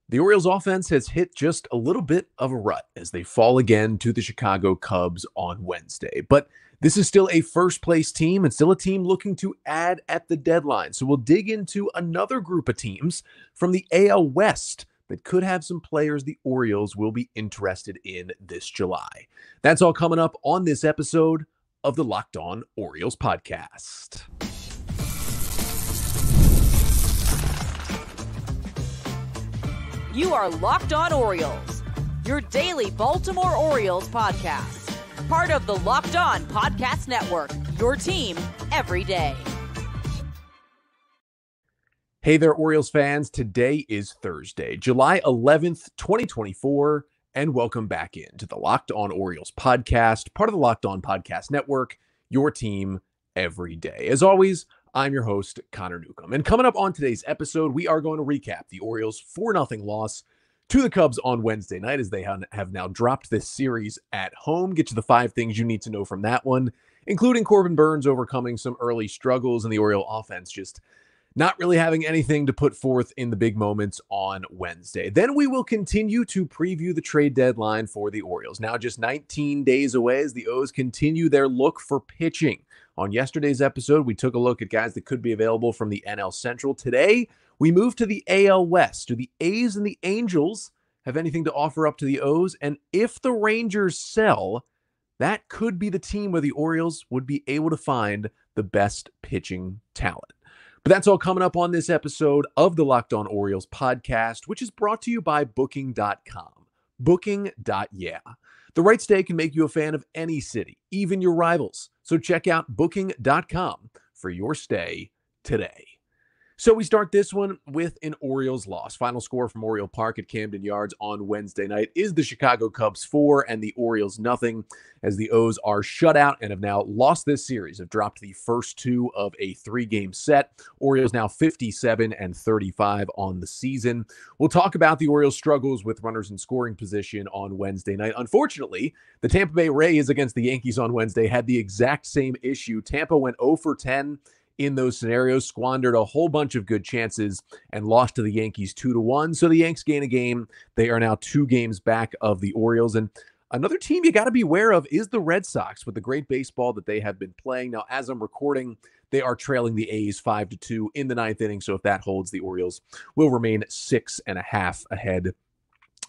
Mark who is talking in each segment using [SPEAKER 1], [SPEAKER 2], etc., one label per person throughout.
[SPEAKER 1] The Orioles offense has hit just a little bit of a rut as they fall again to the Chicago Cubs on Wednesday. But this is still a first place team and still a team looking to add at the deadline. So we'll dig into another group of teams from the AL West that could have some players the Orioles will be interested in this July. That's all coming up on this episode of the Locked On Orioles podcast.
[SPEAKER 2] You are Locked On Orioles, your daily Baltimore Orioles podcast. Part of the Locked On Podcast Network, your team every day.
[SPEAKER 1] Hey there, Orioles fans. Today is Thursday, July 11th, 2024, and welcome back into the Locked On Orioles podcast, part of the Locked On Podcast Network, your team every day. As always, I'm your host, Connor Newcomb. And coming up on today's episode, we are going to recap the Orioles' 4-0 loss to the Cubs on Wednesday night as they have now dropped this series at home. Get to the 5 things you need to know from that one, including Corbin Burns overcoming some early struggles and the Oriole offense just not really having anything to put forth in the big moments on Wednesday. Then we will continue to preview the trade deadline for the Orioles. Now just 19 days away as the O's continue their look for pitching. On yesterday's episode, we took a look at guys that could be available from the NL Central. Today, we move to the AL West. Do the A's and the Angels have anything to offer up to the O's? And if the Rangers sell, that could be the team where the Orioles would be able to find the best pitching talent. But that's all coming up on this episode of the Locked On Orioles podcast, which is brought to you by Booking.com. Booking.yeah. The right stay can make you a fan of any city, even your rivals. So check out Booking.com for your stay today. So we start this one with an Orioles loss. Final score from Oriole Park at Camden Yards on Wednesday night is the Chicago Cubs 4 and the Orioles nothing, as the O's are shut out and have now lost this series, have dropped the first 2 of a 3-game set. Orioles now 57-35 on the season. We'll talk about the Orioles' struggles with runners in scoring position on Wednesday night. Unfortunately, the Tampa Bay Rays against the Yankees on Wednesday had the exact same issue. Tampa went 0 for 10 in those scenarios, squandered a whole bunch of good chances, and lost to the Yankees 2-1. So the Yanks gain a game. They are now 2 games back of the Orioles. And another team you got to be aware of is the Red Sox with the great baseball that they have been playing. Now, as I'm recording, they are trailing the A's 5-2 in the 9th inning. So if that holds, the Orioles will remain 6.5 ahead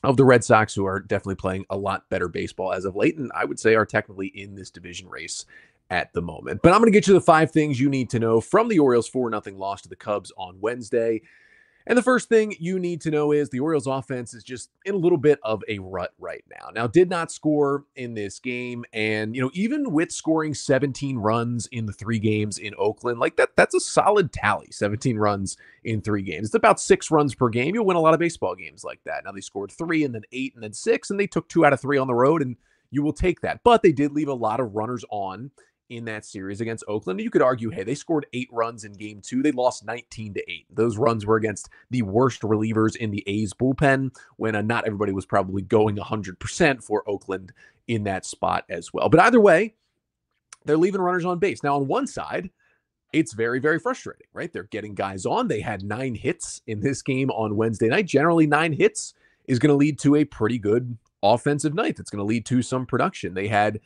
[SPEAKER 1] of the Red Sox, who are definitely playing a lot better baseball as of late, and I would say are technically in this division race at the moment. But I'm going to get you the 5 things you need to know from the Orioles' 4-0 loss to the Cubs on Wednesday. And the first thing you need to know is the Orioles offense is just in a little bit of a rut right now. Now, did not score in this game. And, even with scoring 17 runs in the 3 games in Oakland, like that's a solid tally, 17 runs in 3 games. It's about 6 runs per game. You'll win a lot of baseball games like that. Now they scored 3 and then 8 and then 6, and they took 2 out of 3 on the road, and you will take that. But they did leave a lot of runners on in that series against Oakland. You could argue, hey, they scored 8 runs in game 2. They lost 19-8. Those runs were against the worst relievers in the A's bullpen when not everybody was probably going 100% for Oakland in that spot as well. But either way, they're leaving runners on base. Now, on one side, it's very, very frustrating, right? They're getting guys on. They had 9 hits in this game on Wednesday night. Generally, 9 hits is going to lead to a pretty good offensive night. That's going to lead to some production. They had,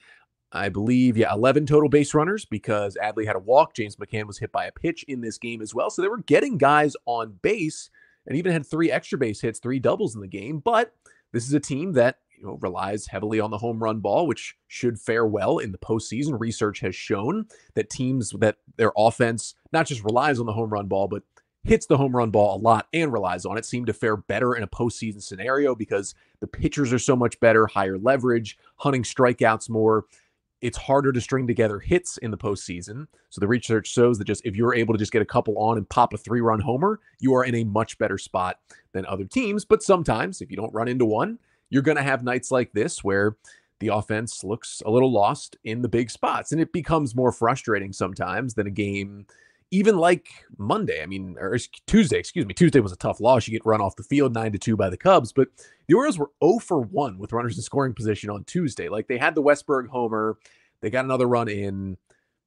[SPEAKER 1] I believe, 11 total base runners because Adley had a walk. James McCann was hit by a pitch in this game as well. So they were getting guys on base and even had 3 extra base hits, 3 doubles in the game. But this is a team that relies heavily on the home run ball, which should fare well in the postseason. Research has shown that teams that their offense not just relies on the home run ball, but hits the home run ball a lot and relies on it, seem to fare better in a postseason scenario because the pitchers are so much better, higher leverage, hunting strikeouts more. It's harder to string together hits in the postseason. So the research shows that just if you're able to just get a couple on and pop a 3-run homer, you are in a much better spot than other teams. But sometimes if you don't run into one, you're going to have nights like this where the offense looks a little lost in the big spots. And it becomes more frustrating sometimes than a game even like Monday, or Tuesday, Tuesday was a tough loss. You get run off the field 9-2 by the Cubs, but the Orioles were 0 for 1 with runners in scoring position on Tuesday. Like they had the Westburg homer. They got another run in.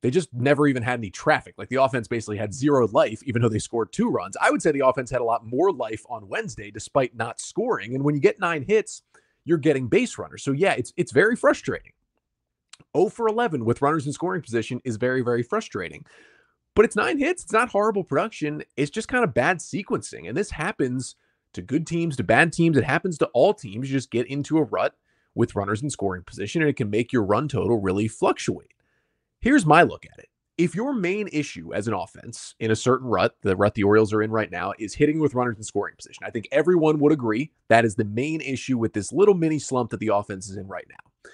[SPEAKER 1] They just never even had any traffic. Like the offense basically had zero life, even though they scored 2 runs. I would say the offense had a lot more life on Wednesday, despite not scoring. And when you get 9 hits, you're getting base runners. So yeah, it's very frustrating. 0 for 11 with runners in scoring position is very, very frustrating. But it's 9 hits. It's not horrible production. It's just kind of bad sequencing. And this happens to good teams, to bad teams. It happens to all teams. You just get into a rut with runners in scoring position, and it can make your run total really fluctuate. Here's my look at it. If your main issue as an offense in a certain rut, the rut the Orioles are in right now, is hitting with runners in scoring position, I think everyone would agree that is the main issue with this little mini slump that the offense is in right now.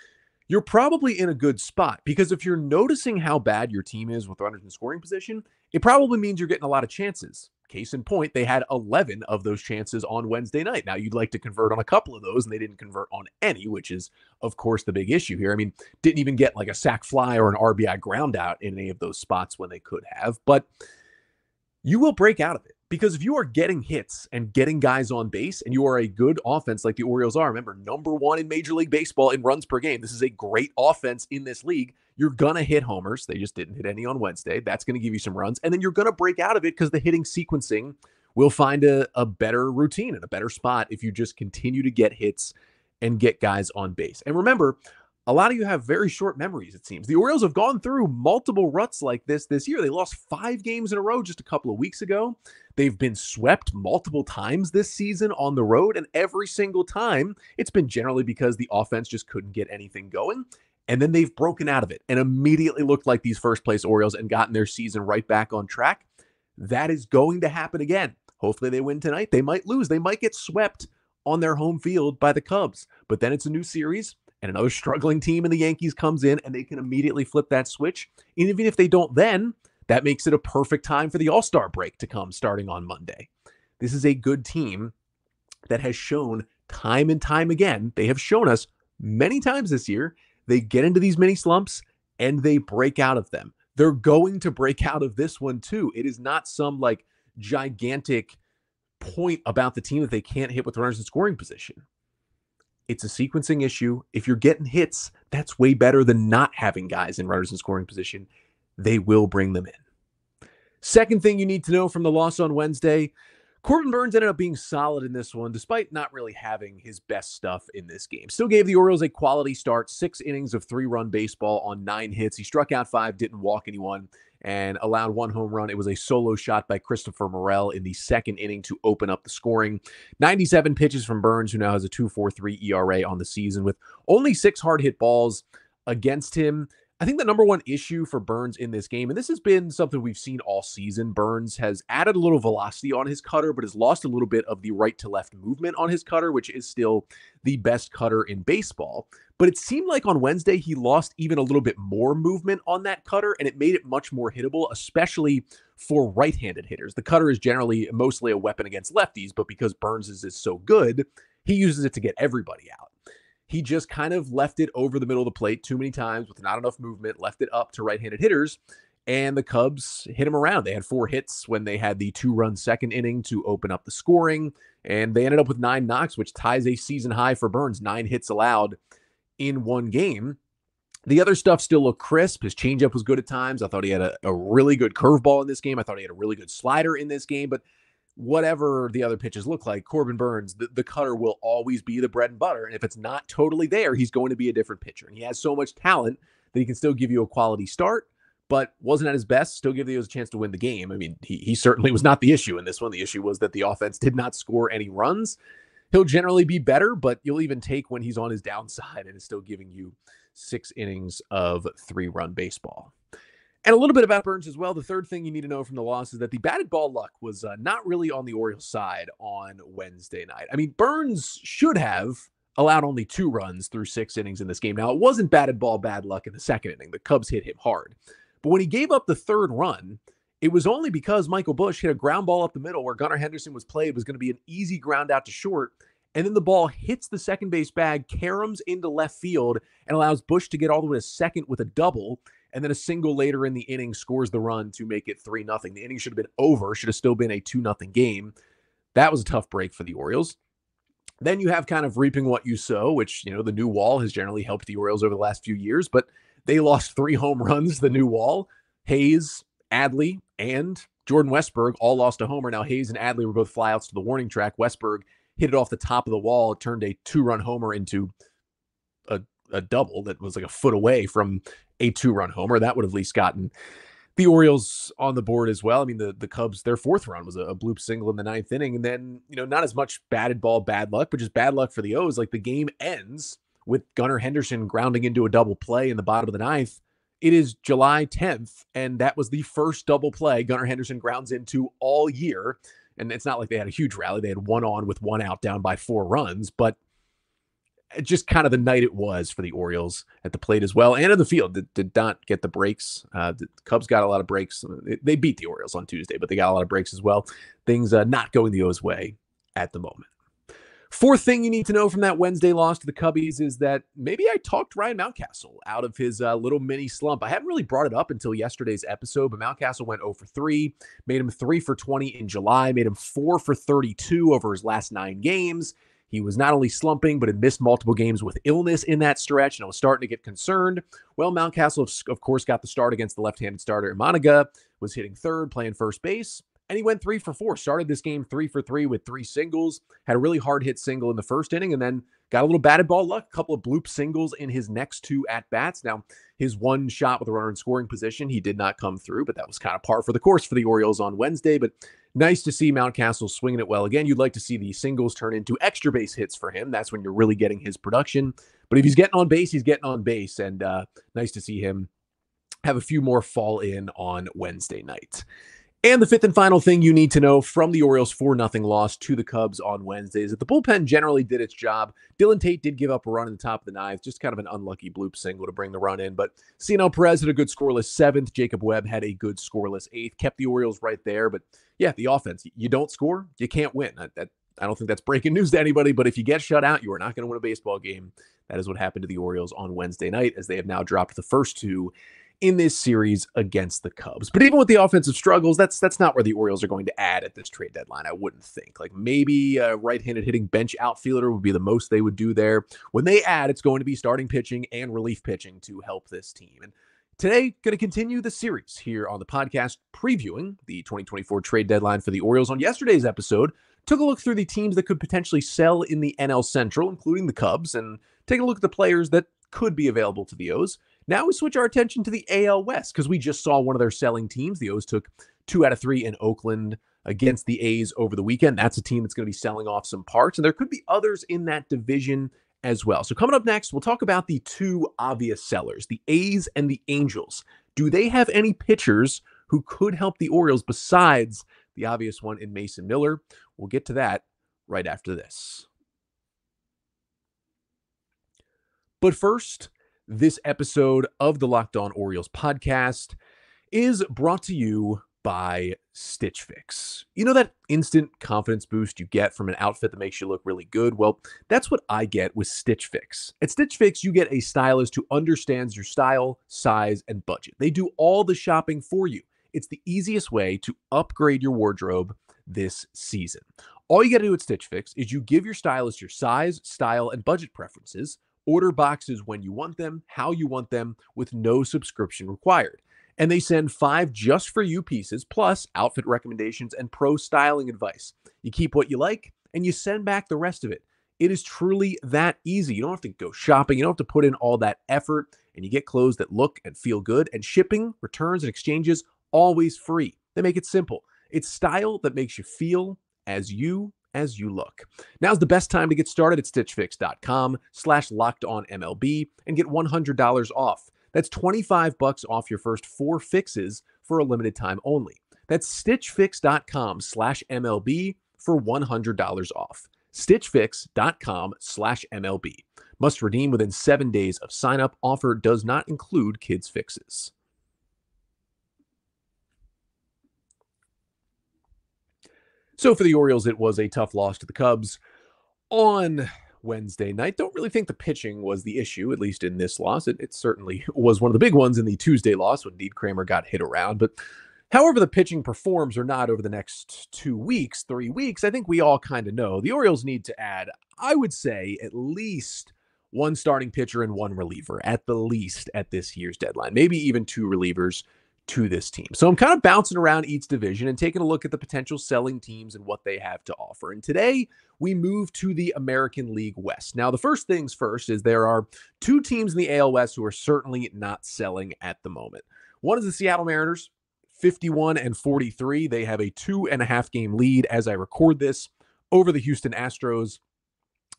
[SPEAKER 1] You're probably in a good spot, because if you're noticing how bad your team is with runners in scoring position, it probably means you're getting a lot of chances. Case in point, they had 11 of those chances on Wednesday night. Now, you'd like to convert on a couple of those, and they didn't convert on any, which is, of course, the big issue here. I mean, didn't even get like a sac fly or an RBI ground out in any of those spots when they could have. But you will break out of it, because if you are getting hits and getting guys on base, and you are a good offense like the Orioles are, remember, number 1 in Major League Baseball in runs per game. This is a great offense in this league. You're going to hit homers. They just didn't hit any on Wednesday. That's going to give you some runs. And then you're going to break out of it, because the hitting sequencing will find a better routine and a better spot if you just continue to get hits and get guys on base. And remember, a lot of you have very short memories, it seems. The Orioles have gone through multiple ruts like this year. They lost 5 games in a row just a couple of weeks ago. They've been swept multiple times this season on the road, and every single time it's been generally because the offense just couldn't get anything going. And then they've broken out of it and immediately looked like these first-place Orioles and gotten their season right back on track. That is going to happen again. Hopefully they win tonight. They might lose. They might get swept on their home field by the Cubs. But then it's a new series, and another struggling team in the Yankees comes in, and they can immediately flip that switch. And even if they don't then, that makes it a perfect time for the All-Star break to come starting on Monday. This is a good team that has shown time and time again, they have shown us many times this year, they get into these mini slumps and they break out of them. They're going to break out of this one too. It is not some like gigantic point about the team that they can't hit with runners in scoring position. It's a sequencing issue. If you're getting hits, that's way better than not having guys in runners in scoring position. They will bring them in. Second thing you need to know from the loss on Wednesday, Corbin Burns ended up being solid in this one, despite not really having his best stuff in this game. Still gave the Orioles a quality start, 6 innings of 3-run baseball on 9 hits. He struck out 5, didn't walk anyone, and allowed 1 home run. It was a solo shot by Christopher Morel in the 2nd inning to open up the scoring. 97 pitches from Burns, who now has a 2.43 ERA on the season, with only 6 hard hit balls against him. I think the number one issue for Burns in this game, and this has been something we've seen all season, Burns has added a little velocity on his cutter, but has lost a little bit of the right to left movement on his cutter, which is still the best cutter in baseball. But it seemed like on Wednesday, he lost even a little bit more movement on that cutter, and it made it much more hittable, especially for right-handed hitters. The cutter is generally mostly a weapon against lefties, but because Burns is so good, he uses it to get everybody out. He just kind of left it over the middle of the plate too many times with not enough movement, left it up to right-handed hitters, and the Cubs hit him around. They had 4 hits when they had the 2-run 2nd inning to open up the scoring, and they ended up with 9 knocks, which ties a season high for Burns, 9 hits allowed in one game. The other stuff still looked crisp. His changeup was good at times. I thought he had a really good curveball in this game. I thought he had a really good slider in this game, but whatever the other pitches look like, Corbin Burns, the cutter will always be the bread and butter. And if it's not totally there, he's going to be a different pitcher. And he has so much talent that he can still give you a quality start, but wasn't at his best, still give you a chance to win the game. I mean, he certainly was not the issue in this one. The issue was that the offense did not score any runs. He'll generally be better, but you'll even take when he's on his downside and is still giving you 6 innings of 3-run baseball. And a little bit about Burns as well. The third thing you need to know from the loss is that the batted ball luck was not really on the Orioles' side on Wednesday night. I mean, Burns should have allowed only 2 runs through 6 innings in this game. Now, it wasn't batted ball bad luck in the 2nd inning. The Cubs hit him hard. But when he gave up the 3rd run, it was only because Michael Busch hit a ground ball up the middle where Gunnar Henderson was played. It was going to be an easy ground out to short. And then the ball hits the second base bag, caroms into left field, and allows Busch to get all the way to second with a double. And then a single later in the inning scores the run to make it 3-0. The inning should have been over, should have still been a 2-0 game. That was a tough break for the Orioles. Then you have kind of reaping what you sow, which, you know, the new wall has generally helped the Orioles over the last few years, but they lost 3 home runs, the new wall. Hayes, Adley, and Jordan Westberg all lost a homer. Now, Hayes and Adley were both flyouts to the warning track. Westberg hit it off the top of the wall. It turned a 2-run homer into a double that was like a foot away from a 2-run homer. That would have at least gotten the Orioles on the board as well. I mean, the Cubs, their 4th run was a bloop single in the 9th inning. And then, not as much batted ball, bad luck, but just bad luck for the O's. Like, the game ends with Gunnar Henderson grounding into a double play in the bottom of the 9th. It is July 10th, and that was the first double play Gunnar Henderson grounds into all year. And it's not like they had a huge rally. They had 1 on with 1 out down by 4 runs, but just kind of the night it was for the Orioles at the plate as well. And in the field, did not get the breaks. The Cubs got a lot of breaks. They beat the Orioles on Tuesday, but they got a lot of breaks as well. Things not going the O's way at the moment. 4th thing you need to know from that Wednesday loss to the Cubbies is that maybe I talked Ryan Mountcastle out of his little mini slump. I hadn't really brought it up until yesterday's episode, but Mountcastle went 0 for 3, made him 3 for 20 in July, made him 4 for 32 over his last 9 games. He was not only slumping, but had missed multiple games with illness in that stretch, and I was starting to get concerned. Well, Mountcastle, of course, got the start against the left-handed starter, Monaga, was hitting third, playing first base, and he went 3 for 4. Started this game 3 for 3 with 3 singles, had a really hard-hit single in the first inning, and then got a little batted ball luck, a couple of bloop singles in his next 2 at-bats. Now, his 1 shot with a runner in scoring position, he did not come through, but that was kind of par for the course for the Orioles on Wednesday, but nice to see Mountcastle swinging it well. Again, you'd like to see the singles turn into extra base hits for him. That's when you're really getting his production. But if he's getting on base, he's getting on base. And nice to see him have a few more fall in on Wednesday night. And the 5th and final thing you need to know from the Orioles 4-0 loss to the Cubs on Wednesday is that the bullpen generally did its job. Dylan Tate did give up a run in the top of the 9th, just kind of an unlucky bloop single to bring the run in. But Cionel Perez had a good scoreless 7th. Jacob Webb had a good scoreless 8th. Kept the Orioles right there. But yeah, the offense, you don't score, you can't win. I don't think that's breaking news to anybody, but if you get shut out, you are not going to win a baseball game. That is what happened to the Orioles on Wednesday night, as they have now dropped the first 2 in this series against the Cubs. But even with the offensive struggles, that's not where the Orioles are going to add at this trade deadline, I wouldn't think. Like, maybe a right-handed hitting bench outfielder would be the most they would do there. When they add, it's going to be starting pitching and relief pitching to help this team. And today, going to continue the series here on the podcast, previewing the 2024 trade deadline for the Orioles. On yesterday's episode, took a look through the teams that could potentially sell in the NL Central, including the Cubs, and take a look at the players that could be available to the O's. Now we switch our attention to the AL West, because we just saw one of their selling teams. The O's took 2 out of 3 in Oakland against the A's over the weekend. That's a team that's going to be selling off some parts, and there could be others in that division as well. So coming up next, we'll talk about the 2 obvious sellers, the A's and the Angels. Do they have any pitchers who could help the Orioles besides the obvious one in Mason Miller? We'll get to that right after this. But first, this episode of the Locked On Orioles podcast is brought to you by Stitch Fix. You know that instant confidence boost you get from an outfit that makes you look really good? Well, that's what I get with Stitch Fix. At Stitch Fix, you get a stylist who understands your style, size, and budget. They do all the shopping for you. It's the easiest way to upgrade your wardrobe this season. All you got to do at Stitch Fix is you give your stylist your size, style, and budget preferences, order boxes when you want them, how you want them, with no subscription required. And they send 5 just for you pieces, plus outfit recommendations and pro styling advice. You keep what you like, and you send back the rest of it. It is truly that easy. You don't have to go shopping. You don't have to put in all that effort, and you get clothes that look and feel good. And shipping, returns, and exchanges, always free. They make it simple. It's style that makes you feel as you look. Now's the best time to get started at stitchfix.com/lockedonmlb and get $100 off. That's $25 off your first 4 fixes for a limited time only. That's stitchfix.com/MLB for $100 off. stitchfix.com/MLB. Must redeem within 7 days of sign up. Offer does not include kids fixes. So for the Orioles, it was a tough loss to the Cubs on Wednesday night. Don't really think the pitching was the issue, at least in this loss. It certainly was one of the big ones in the Tuesday loss when Dean Kramer got hit around. But however the pitching performs or not over the next 2 weeks, 3 weeks, I think we all kind of know. The Orioles need to add, I would say, at least 1 starting pitcher and 1 reliever, at the least, at this year's deadline. Maybe even 2 relievers to this team. So I'm kind of bouncing around each division and taking a look at the potential selling teams and what they have to offer. And today we move to the American League West. Now, the first things first is there are two teams in the AL West who are certainly not selling at the moment. One is the Seattle Mariners, 51-43. They have a 2.5 game lead as I record this over the Houston Astros.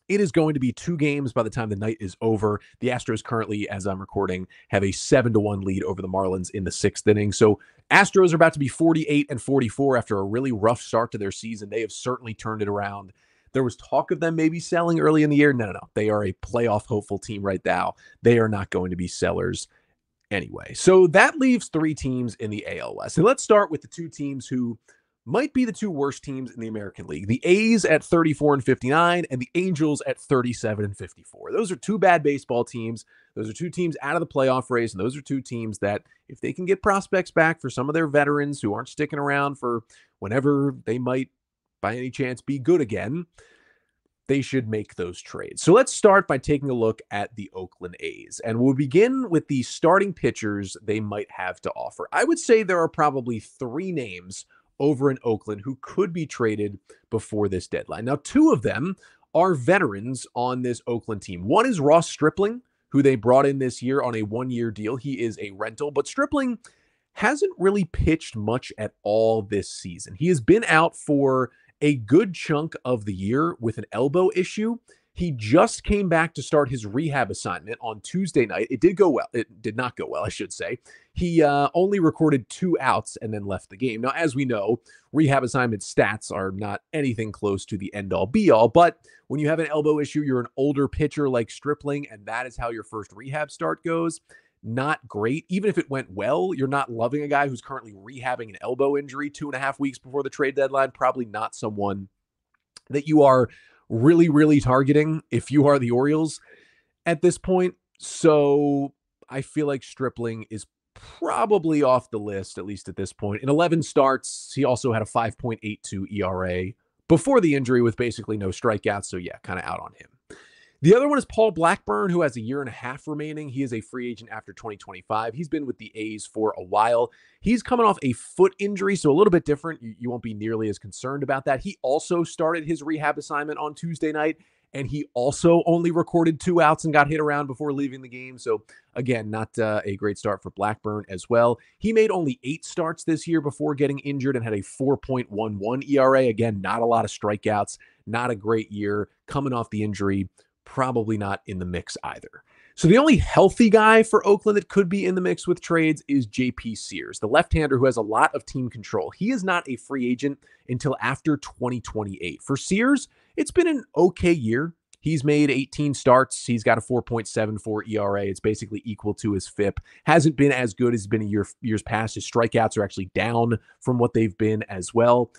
[SPEAKER 1] It is going to be 2 games by the time the night is over. The Astros currently, as I'm recording, have a 7-1 lead over the Marlins in the 6th inning. So Astros are about to be 48-44 after a really rough start to their season. They have certainly turned it around. There was talk of them maybe selling early in the year. No. They are a playoff hopeful team right now. They are not going to be sellers anyway. So that leaves 3 teams in the AL West. And let's start with the 2 teams who might be the 2 worst teams in the American League. The A's at 34-59 and the Angels at 37-54. Those are 2 bad baseball teams. Those are 2 teams out of the playoff race. And those are 2 teams that if they can get prospects back for some of their veterans who aren't sticking around for whenever they might by any chance be good again, they should make those trades. So let's start by taking a look at the Oakland A's. And we'll begin with the starting pitchers they might have to offer. I would say there are probably 3 names over in Oakland who could be traded before this deadline. Now, 2 of them are veterans on this Oakland team. One is Ross Stripling, who they brought in this year on a 1-year deal. He is a rental, but Stripling hasn't really pitched much at all this season. He has been out for a good chunk of the year with an elbow issue. He just came back to start his rehab assignment on Tuesday night. It did go well. It did not go well, I should say. He only recorded 2 outs and then left the game. Now, as we know, rehab assignment stats are not anything close to the end-all be-all, but when you have an elbow issue, you're an older pitcher like Stripling, and that is how your first rehab start goes. Not great. Even if it went well, you're not loving a guy who's currently rehabbing an elbow injury 2.5 weeks before the trade deadline. Probably not someone that you are really, really targeting if you are the Orioles at this point. So I feel like Stripling is probably off the list, at least at this point. In 11 starts, he also had a 5.82 ERA before the injury with basically no strikeouts. So yeah, kind of out on him. The other one is Paul Blackburn, who has a 1.5 years remaining. He is a free agent after 2025. He's been with the A's for a while. He's coming off a foot injury, so a little bit different. You won't be nearly as concerned about that. He also started his rehab assignment on Tuesday night, and he also only recorded 2 outs and got hit around before leaving the game. So again, not a great start for Blackburn as well. He made only 8 starts this year before getting injured and had a 4.11 ERA. Again, not a lot of strikeouts, not a great year. Coming off the injury, probably not in the mix either. So the only healthy guy for Oakland that could be in the mix with trades is JP Sears, the left-hander who has a lot of team control. He is not a free agent until after 2028. For Sears, it's been an okay year. He's made 18 starts. He's got a 4.74 ERA. It's basically equal to his FIP. Hasn't been as good as it's been in years past. His strikeouts are actually down from what they've been as well.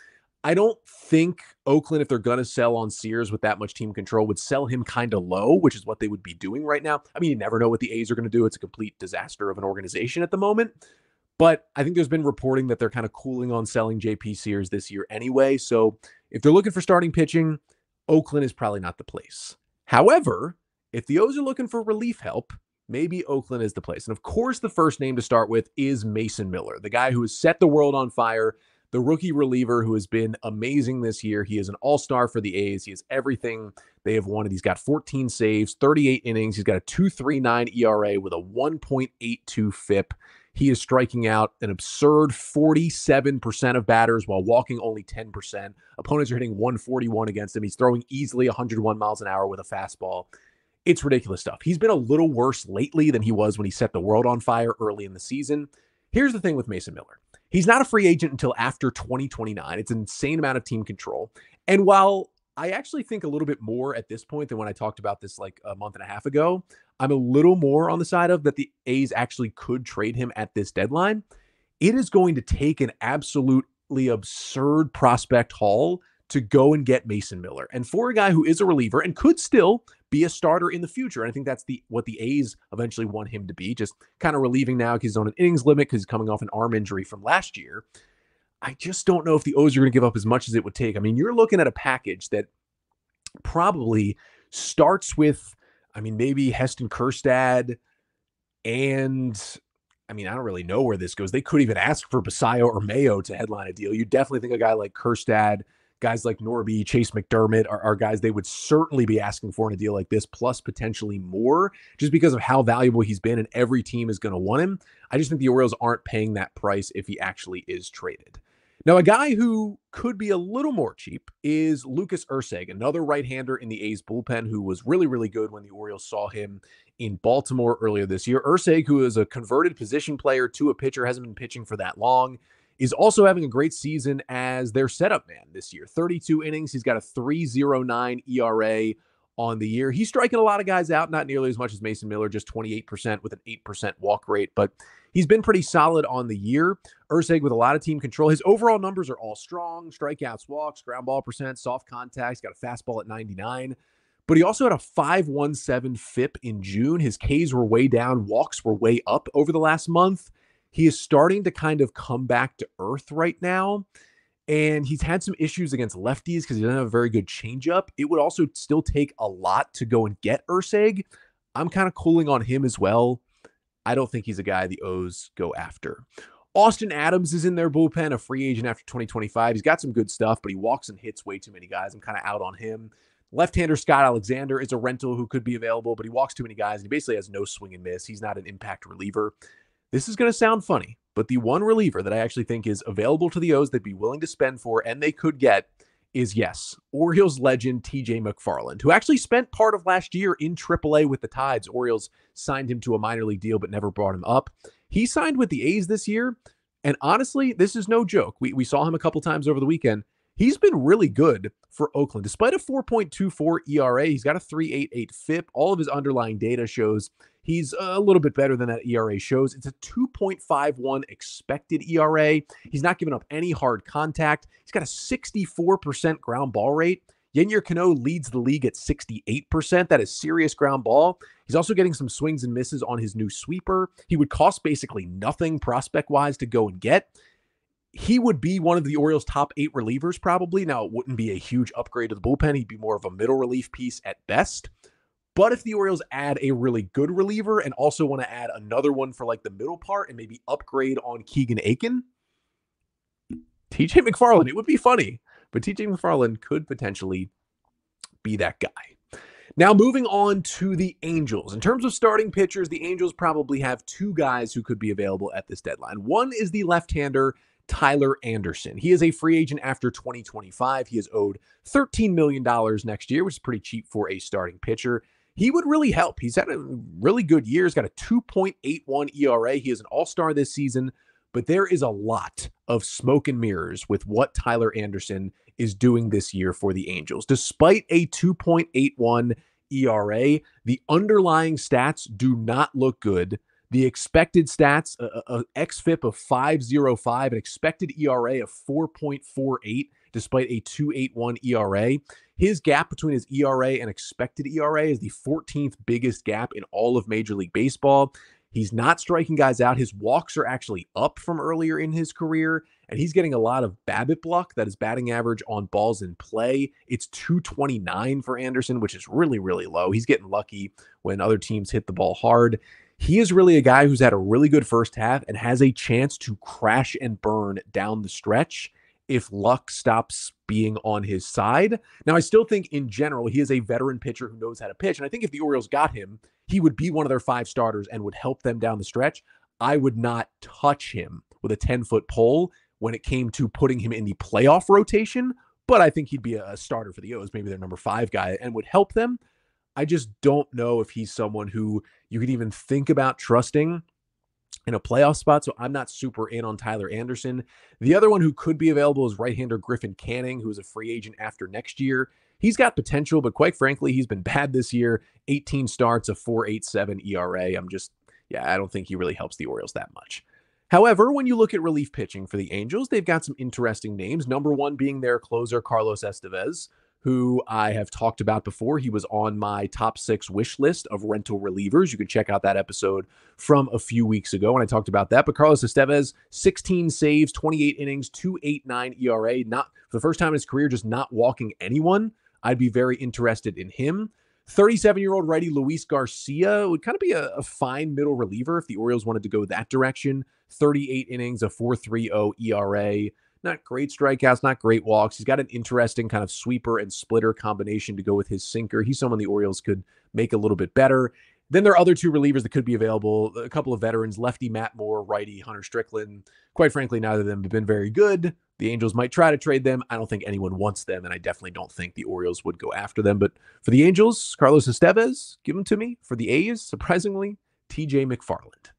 [SPEAKER 1] I don't think Oakland, if they're going to sell on Sears with that much team control, would sell him kind of low, which is what they would be doing right now. I mean, you never know what the A's are going to do. It's a complete disaster of an organization at the moment. But I think there's been reporting that they're kind of cooling on selling JP Sears this year anyway. So if they're looking for starting pitching, Oakland is probably not the place. However, if the O's are looking for relief help, maybe Oakland is the place. And of course, the first name to start with is Mason Miller, the guy who has set the world on fire, the rookie reliever who has been amazing this year. He is an all-star for the A's. He has everything they have wanted. He's got 14 saves, 38 innings. He's got a 2.39 ERA with a 1.82 FIP. He is striking out an absurd 47% of batters while walking only 10%. Opponents are hitting 141 against him. He's throwing easily 101 miles an hour with a fastball. It's ridiculous stuff. He's been a little worse lately than he was when he set the world on fire early in the season. Here's the thing with Mason Miller. He's not a free agent until after 2029. It's an insane amount of team control. And while I actually think a little bit more at this point than when I talked about this like a month and a half ago, I'm a little more on the side of that the A's actually could trade him at this deadline. It is going to take an absolutely absurd prospect haul to go and get Mason Miller. And for a guy who is a reliever and could still be a starter in the future, and I think that's what the A's eventually want him to be, just kind of relieving now because he's on an innings limit because he's coming off an arm injury from last year. I just don't know if the O's are going to give up as much as it would take. I mean, you're looking at a package that probably starts with, maybe Heston Kjerstad and, I mean, I don't really know where this goes. They could even ask for Basayo or Mayo to headline a deal. You definitely think a guy like Kerstad, guys like Norby, Chase McDermott are guys they would certainly be asking for in a deal like this, plus potentially more, just because of how valuable he's been, and every team is going to want him. I just think the Orioles aren't paying that price if he actually is traded. Now, a guy who could be a little more cheap is Lucas Erceg, another right-hander in the A's bullpen who was really, really good when the Orioles saw him in Baltimore earlier this year. Erceg, who is a converted position player to a pitcher, hasn't been pitching for that long, is also having a great season as their setup man this year. 32 innings. He's got a 3.09 ERA on the year. He's striking a lot of guys out, not nearly as much as Mason Miller, just 28% with an 8% walk rate, but he's been pretty solid on the year. Erceg with a lot of team control. His overall numbers are all strong. Strikeouts, walks, ground ball percent, soft contact. He's got a fastball at 99. But he also had a 5.17 FIP in June. His Ks were way down. Walks were way up over the last month. He is starting to kind of come back to earth right now. And he's had some issues against lefties because he doesn't have a very good changeup. It would also still take a lot to go and get Erceg. I'm kind of cooling on him as well. I don't think he's a guy the O's go after. Austin Adams is in their bullpen, a free agent after 2025. He's got some good stuff, but he walks and hits way too many guys. I'm kind of out on him. Left-hander Scott Alexander is a rental who could be available, but he walks too many guys. And he basically has no swing and miss. He's not an impact reliever. This is going to sound funny, but the one reliever that I actually think is available to the O's they'd be willing to spend for, and they could get, is, yes, Orioles legend TJ McFarland, who actually spent part of last year in AAA with the Tides. Orioles signed him to a minor league deal but never brought him up. He signed with the A's this year, and honestly, this is no joke. We saw him a couple times over the weekend. He's been really good for Oakland. Despite a 4.24 ERA, he's got a 3.88 FIP. All of his underlying data shows he's a little bit better than that ERA shows. It's a 2.51 expected ERA. He's not giving up any hard contact. He's got a 64% ground ball rate. Yennier Cano leads the league at 68%. That is serious ground ball. He's also getting some swings and misses on his new sweeper. He would cost basically nothing prospect-wise to go and get. He would be one of the Orioles' top 8 relievers probably. Now, it wouldn't be a huge upgrade to the bullpen. He'd be more of a middle relief piece at best. But if the Orioles add a really good reliever and also want to add another one for like the middle part and maybe upgrade on Keegan Aiken, TJ McFarland, it would be funny. But TJ McFarland could potentially be that guy. Now, moving on to the Angels. In terms of starting pitchers, the Angels probably have 2 guys who could be available at this deadline. One is the left-hander Tyler Anderson. He is a free agent after 2025. He is owed $13 million next year, which is pretty cheap for a starting pitcher. He would really help. He's had a really good year. He's got a 2.81 ERA. He is an all-star this season, but there is a lot of smoke and mirrors with what Tyler Anderson is doing this year for the Angels. Despite a 2.81 ERA, the underlying stats do not look good. The expected stats, a xFIP of 5.05, an expected ERA of 4.48, despite a 2.81 ERA. His gap between his ERA and expected ERA is the 14th biggest gap in all of Major League Baseball. He's not striking guys out. His walks are actually up from earlier in his career, and he's getting a lot of BABIP block. That is batting average on balls in play. It's 229 for Anderson, which is really, really low. He's getting lucky when other teams hit the ball hard. He is really a guy who's had a really good first half and has a chance to crash and burn down the stretch if luck stops being on his side. Now, I still think in general, he is a veteran pitcher who knows how to pitch. And I think if the Orioles got him, he would be one of their 5 starters and would help them down the stretch. I would not touch him with a 10-foot pole when it came to putting him in the playoff rotation, but I think he'd be a starter for the O's, maybe their number 5 guy, and would help them. I just don't know if he's someone who you could even think about trusting in a playoff spot, so I'm not super in on Tyler Anderson. The other one who could be available is right-hander Griffin Canning, who is a free agent after next year. He's got potential, but quite frankly, he's been bad this year. 18 starts, a 4.87 ERA. I don't think he really helps the Orioles that much. However, when you look at relief pitching for the Angels, they've got some interesting names. Number 1 being their closer, Carlos Estevez, who I have talked about before. He was on my top 6 wish list of rental relievers. You can check out that episode from a few weeks ago when I talked about that. But Carlos Estevez, 16 saves, 28 innings, 2.89 ERA. Not for the first time in his career, just not walking anyone. I'd be very interested in him. 37-year-old righty Luis Garcia would kind of be a fine middle reliever if the Orioles wanted to go that direction. 38 innings, a 4.30 ERA. Not great strikeouts, not great walks. He's got an interesting kind of sweeper and splitter combination to go with his sinker. He's someone the Orioles could make a little bit better. Then there are other two relievers that could be available. A couple of veterans, lefty Matt Moore, righty Hunter Strickland. Quite frankly, neither of them have been very good. The Angels might try to trade them. I don't think anyone wants them, and I definitely don't think the Orioles would go after them. But for the Angels, Carlos Estevez, give them to me. For the A's, surprisingly, TJ McFarland.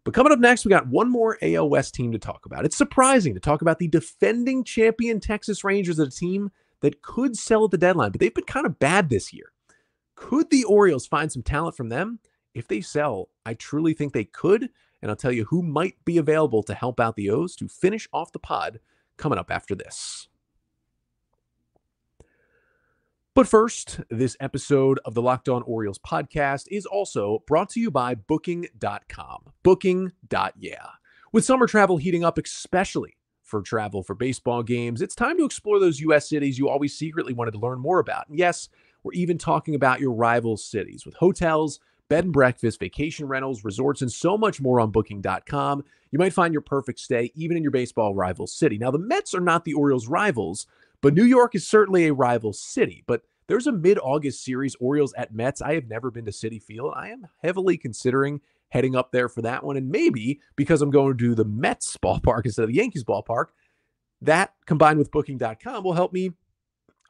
[SPEAKER 1] But coming up next, we got one more AL West team to talk about. It's surprising to talk about the defending champion Texas Rangers, a team that could sell at the deadline, but they've been kind of bad this year. Could the Orioles find some talent from them? If they sell, I truly think they could, and I'll tell you who might be available to help out the O's to finish off the pod coming up after this. But first, this episode of the Locked On Orioles podcast is also brought to you by Booking.com. Booking.yeah. With summer travel heating up, especially for travel for baseball games, it's time to explore those U.S. cities you always secretly wanted to learn more about. And yes, we're even talking about your rival cities with hotels, bed and breakfast, vacation rentals, resorts, and so much more on Booking.com. You might find your perfect stay even in your baseball rival city. Now, the Mets are not the Orioles' rivals, but New York is certainly a rival city. But there's a mid-August series, Orioles at Mets. I have never been to Citi Field. I am heavily considering heading up there for that one. And maybe because I'm going to the Mets ballpark instead of the Yankees ballpark, that combined with Booking.com will help me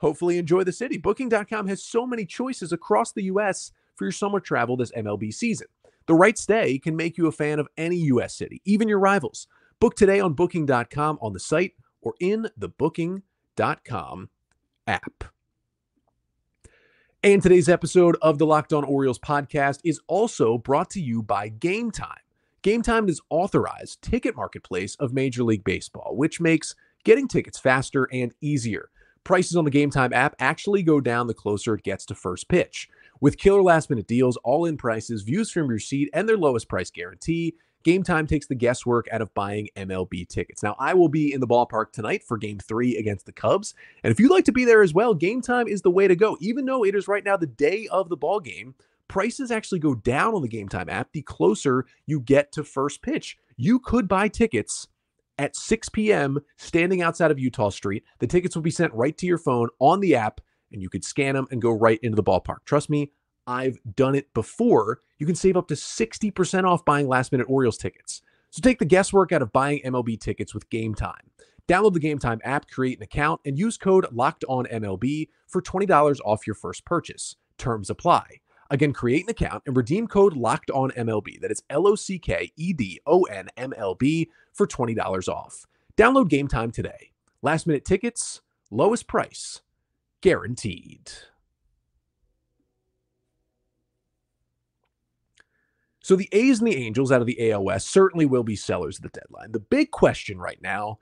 [SPEAKER 1] hopefully enjoy the city. Booking.com has so many choices across the U.S. for your summer travel this MLB season. The right stay can make you a fan of any U.S. city, even your rivals. Book today on Booking.com on the site or in the Booking.com app. And today's episode of the Locked On Orioles podcast is also brought to you by Game Time. Game Time is authorized ticket marketplace of Major League Baseball, which makes getting tickets faster and easier. Prices on the Game Time app actually go down the closer it gets to first pitch. With killer last-minute deals, all-in prices, views from your seat, and their lowest price guarantee, Game Time takes the guesswork out of buying MLB tickets. Now, I will be in the ballpark tonight for Game 3 against the Cubs, and if you'd like to be there as well, Game Time is the way to go. Even though it is right now the day of the ball game, prices actually go down on the Game Time app the closer you get to first pitch. You could buy tickets at 6 p.m. standing outside of Utah Street. The tickets will be sent right to your phone on the app, and you could scan them and go right into the ballpark. Trust me, I've done it before. You can save up to 60% off buying last-minute Orioles tickets. So take the guesswork out of buying MLB tickets with Game Time. Download the Game Time app, create an account, and use code LOCKEDONMLB for $20 off your first purchase. Terms apply. Again, create an account and redeem code LOCKEDONMLB. That is LOCKEDONMLB for $20 off. Download Game Time today. Last-minute tickets, lowest price, guaranteed. So the A's and the Angels out of the AL West certainly will be sellers at the deadline. The big question right now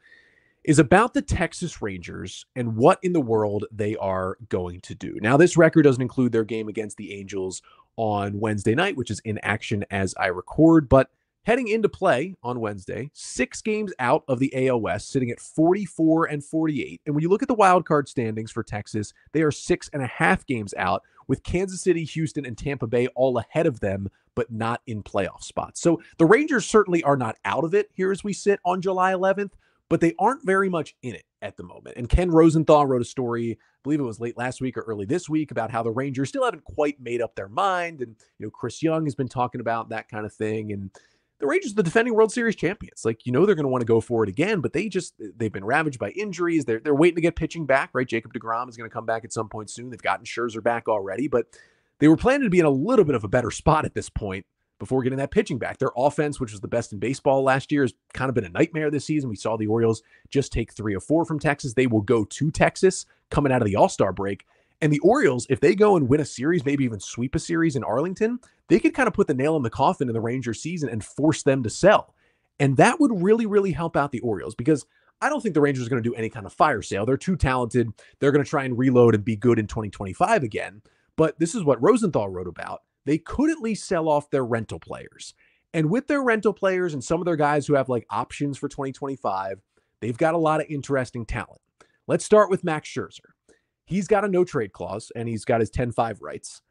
[SPEAKER 1] is about the Texas Rangers and what in the world they are going to do. Now, this record doesn't include their game against the Angels on Wednesday night, which is in action as I record, but heading into play on Wednesday, 6 games out of the AL West, sitting at 44 and 48. And when you look at the wild card standings for Texas, they are 6.5 games out, with Kansas City, Houston, and Tampa Bay all ahead of them, but not in playoff spots. So the Rangers certainly are not out of it here as we sit on July 11th, but they aren't very much in it at the moment. And Ken Rosenthal wrote a story, I believe it was late last week or early this week, about how the Rangers still haven't quite made up their mind. And, Chris Young has been talking about that kind of thing. And the Rangers are the defending World Series champions. They're going to want to go for it again, but they've been ravaged by injuries. They're waiting to get pitching back, right? Jacob deGrom is going to come back at some point soon. They've gotten Scherzer back already, but they were planning to be in a little bit of a better spot at this point before getting that pitching back. Their offense, which was the best in baseball last year, has kind of been a nightmare this season. We saw the Orioles just take 3 of 4 from Texas. They will go to Texas coming out of the All-Star break. And the Orioles, if they go and win a series, maybe even sweep a series in Arlington, they could kind of put the nail in the coffin in the Rangers season and force them to sell. And that would really, really help out the Orioles, because I don't think the Rangers are going to do any kind of fire sale. They're too talented. They're going to try and reload and be good in 2025 again. But this is what Rosenthal wrote about. They could at least sell off their rental players. And with their rental players and some of their guys who have options for 2025, they've got a lot of interesting talent. Let's start with Max Scherzer. He's got a no-trade clause, and he's got his 10-5 rights.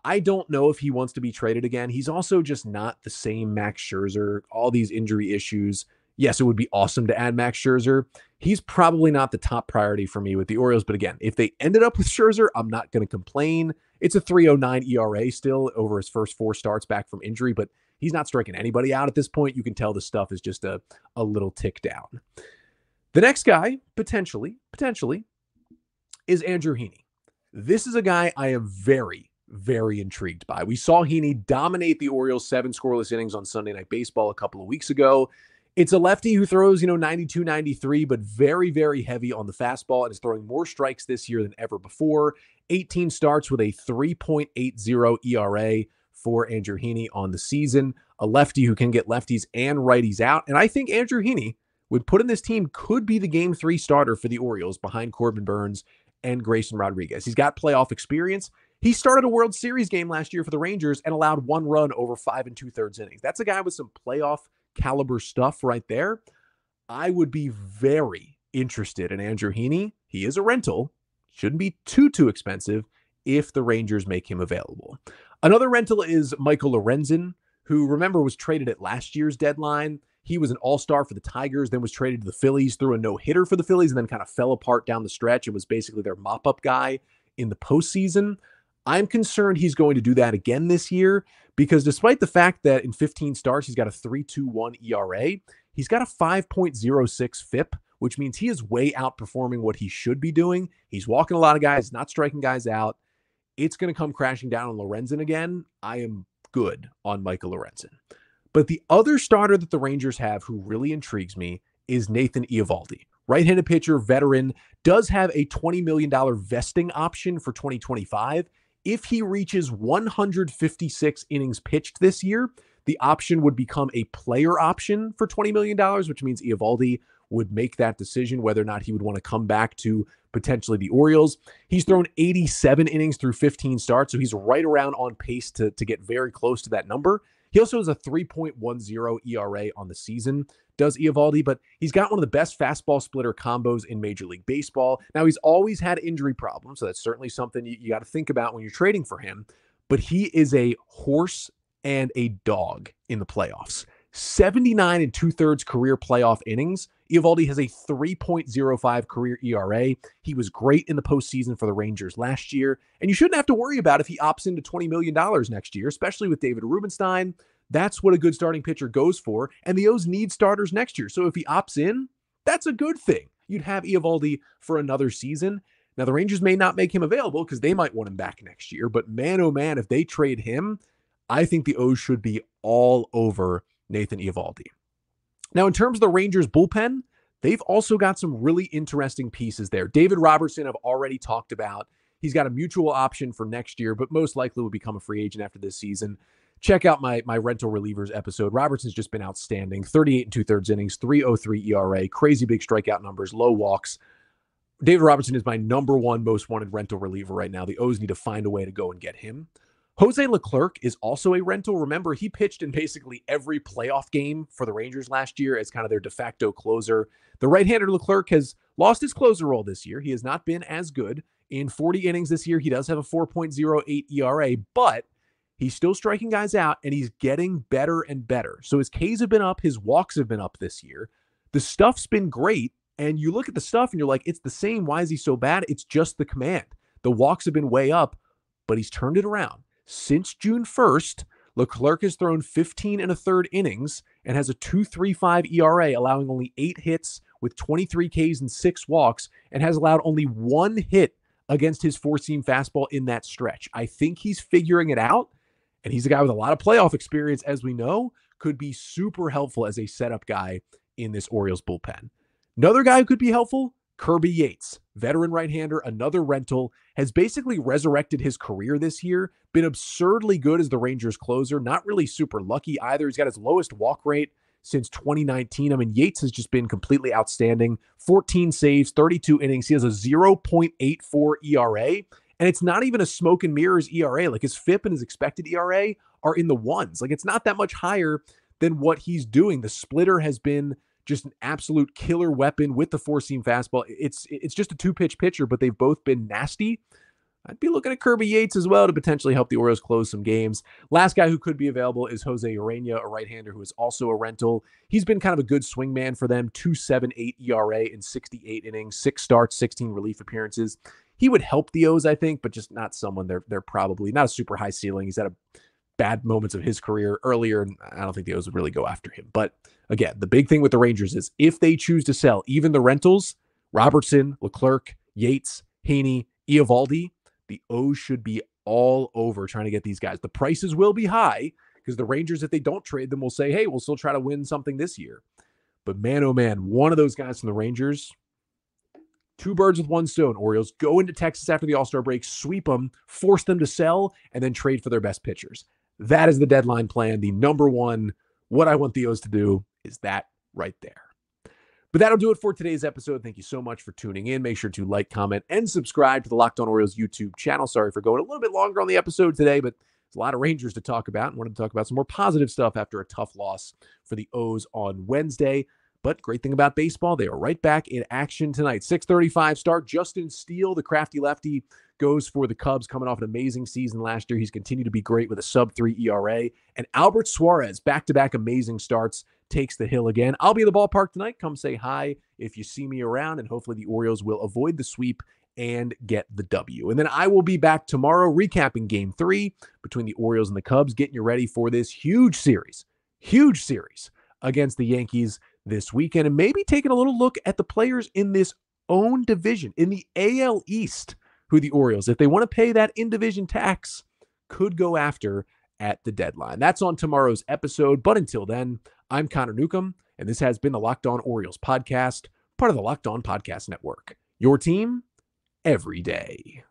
[SPEAKER 1] I don't know if he wants to be traded again. He's also just not the same Max Scherzer, all these injury issues. Yes, it would be awesome to add Max Scherzer. He's probably not the top priority for me with the Orioles. But again, if they ended up with Scherzer, I'm not going to complain. It's a 3.09 ERA still over his first 4 starts back from injury, but he's not striking anybody out at this point. You can tell the stuff is just a little tick down. The next guy, potentially, is Andrew Heaney. This is a guy I am very, very intrigued by. We saw Heaney dominate the Orioles 7 scoreless innings on Sunday Night Baseball a couple of weeks ago. It's a lefty who throws, 92, 93, but very, very heavy on the fastball and is throwing more strikes this year than ever before. 18 starts with a 3.80 ERA for Andrew Heaney on the season. A lefty who can get lefties and righties out. And I think Andrew Heaney, when put in this team, could be the Game 3 starter for the Orioles behind Corbin Burns and Grayson Rodriguez. He's got playoff experience. He started a World Series game last year for the Rangers and allowed 1 run over 5 2/3 innings. That's a guy with some playoff caliber stuff right there. I would be very interested in Andrew Heaney. He is a rental. Shouldn't be too expensive if the Rangers make him available. Another rental is Michael Lorenzen, who, remember, was traded at last year's deadline. He was an all-star for the Tigers, then was traded to the Phillies, threw a no-hitter for the Phillies, and then kind of fell apart down the stretch and was basically their mop-up guy in the postseason. I'm concerned he's going to do that again this year because despite the fact that in 15 starts, he's got a 3.21 ERA, he's got a 5.06 FIP, which means he is way outperforming what he should be doing. He's walking a lot of guys, not striking guys out. It's going to come crashing down on Lorenzen again. I am good on Michael Lorenzen. But the other starter that the Rangers have who really intrigues me is Nathan Eovaldi. Right-handed pitcher, veteran, does have a $20 million vesting option for 2025. If he reaches 156 innings pitched this year, the option would become a player option for $20 million, which means Eovaldi would make that decision whether or not he would want to come back to potentially the Orioles. He's thrown 87 innings through 15 starts, so he's right around on pace to get very close to that number. He also has a 3.10 ERA on the season, does Eovaldi, but he's got one of the best fastball splitter combos in Major League Baseball. Now, he's always had injury problems, so that's certainly something you got to think about when you're trading for him, but he is a horse and a dog in the playoffs. 79 2/3 career playoff innings. Eovaldi has a 3.05 career ERA. He was great in the postseason for the Rangers last year, and you shouldn't have to worry about if he opts into $20 million next year, especially with David Rubenstein. That's what a good starting pitcher goes for, and the O's need starters next year. So if he opts in, that's a good thing. You'd have Eovaldi for another season. Now, the Rangers may not make him available because they might want him back next year, but man, oh man, if they trade him, I think the O's should be all over Nathan Eovaldi. Now, in terms of the Rangers bullpen, they've also got some really interesting pieces there. David Robertson, I've already talked about. He's got a mutual option for next year, but most likely will become a free agent after this season. Check out my rental relievers episode. Robertson's just been outstanding. 38 2/3 innings, 3.03 ERA, crazy big strikeout numbers, low walks. David Robertson is my number one most wanted rental reliever right now. The O's need to find a way to go and get him. Jose Leclerc is also a rental. Remember, he pitched in basically every playoff game for the Rangers last year as kind of their de facto closer. The right-hander Leclerc has lost his closer role this year. He has not been as good. In 40 innings this year, he does have a 4.08 ERA, but he's still striking guys out, and he's getting better and better. So his Ks have been up, his walks have been up this year. The stuff's been great, and you look at the stuff, and you're like, it's the same. Why is he so bad? It's just the command. The walks have been way up, but he's turned it around. Since June 1st, Leclerc has thrown 15 1/3 innings and has a 2.35 ERA, allowing only 8 hits with 23 Ks and 6 walks, and has allowed only 1 hit against his four-seam fastball in that stretch. I think he's figuring it out, and he's a guy with a lot of playoff experience, as we know, could be super helpful as a setup guy in this Orioles bullpen. Another guy who could be helpful, Kirby Yates, veteran right-hander, another rental, has basically resurrected his career this year, been absurdly good as the Rangers closer, not really super lucky either. He's got his lowest walk rate since 2019. I mean, Yates has just been completely outstanding. 14 saves, 32 innings. He has a 0.84 ERA, and it's not even a smoke and mirrors ERA. Like his FIP and his expected ERA are in the ones. Like it's not that much higher than what he's doing. The splitter has been just an absolute killer weapon with the four-seam fastball. It's just a two-pitch pitcher, but they've both been nasty. I'd be looking at Kirby Yates as well to potentially help the Orioles close some games. Last guy who could be available is Jose Urena, a right-hander who is also a rental. He's been kind of a good swing man for them, 2.78 ERA in 68 innings, 6 starts, 16 relief appearances. He would help the O's, I think, but just not someone they're probably not a super high ceiling. He's had a bad moments of his career earlier, and I don't think the O's would really go after him. But again, the big thing with the Rangers is if they choose to sell even the rentals, Robertson, Leclerc, Yates, Heaney, Eovaldi, the O's should be all over trying to get these guys. The prices will be high because the Rangers, if they don't trade them, will say, hey, we'll still try to win something this year. But man, oh man, one of those guys from the Rangers, 2 birds with 1 stone. Orioles go into Texas after the All-Star break, sweep them, force them to sell, and then trade for their best pitchers. That is the deadline plan. The number one, what I want the O's to do is that right there. But that'll do it for today's episode. Thank you so much for tuning in. Make sure to like, comment, and subscribe to the Locked On Orioles YouTube channel. Sorry for going a little bit longer on the episode today, but there's a lot of Rangers to talk about and wanted to talk about some more positive stuff after a tough loss for the O's on Wednesday. But great thing about baseball, they are right back in action tonight. 6:35 start. Justin Steele, the crafty lefty, goes for the Cubs, coming off an amazing season last year. He's continued to be great with a sub-3 ERA. And Albert Suarez, back-to-back amazing starts, takes the hill again. I'll be in the ballpark tonight. Come say hi if you see me around, and hopefully the Orioles will avoid the sweep and get the W. And then I will be back tomorrow recapping Game 3 between the Orioles and the Cubs, getting you ready for this huge series against the Yankees this weekend, and maybe taking a little look at the players in this own division, in the AL East, who the Orioles, if they want to pay that in-division tax, could go after at the deadline. That's on tomorrow's episode, but until then, I'm Connor Newcomb, and this has been the Locked On Orioles podcast, part of the Locked On Podcast Network. Your team every day.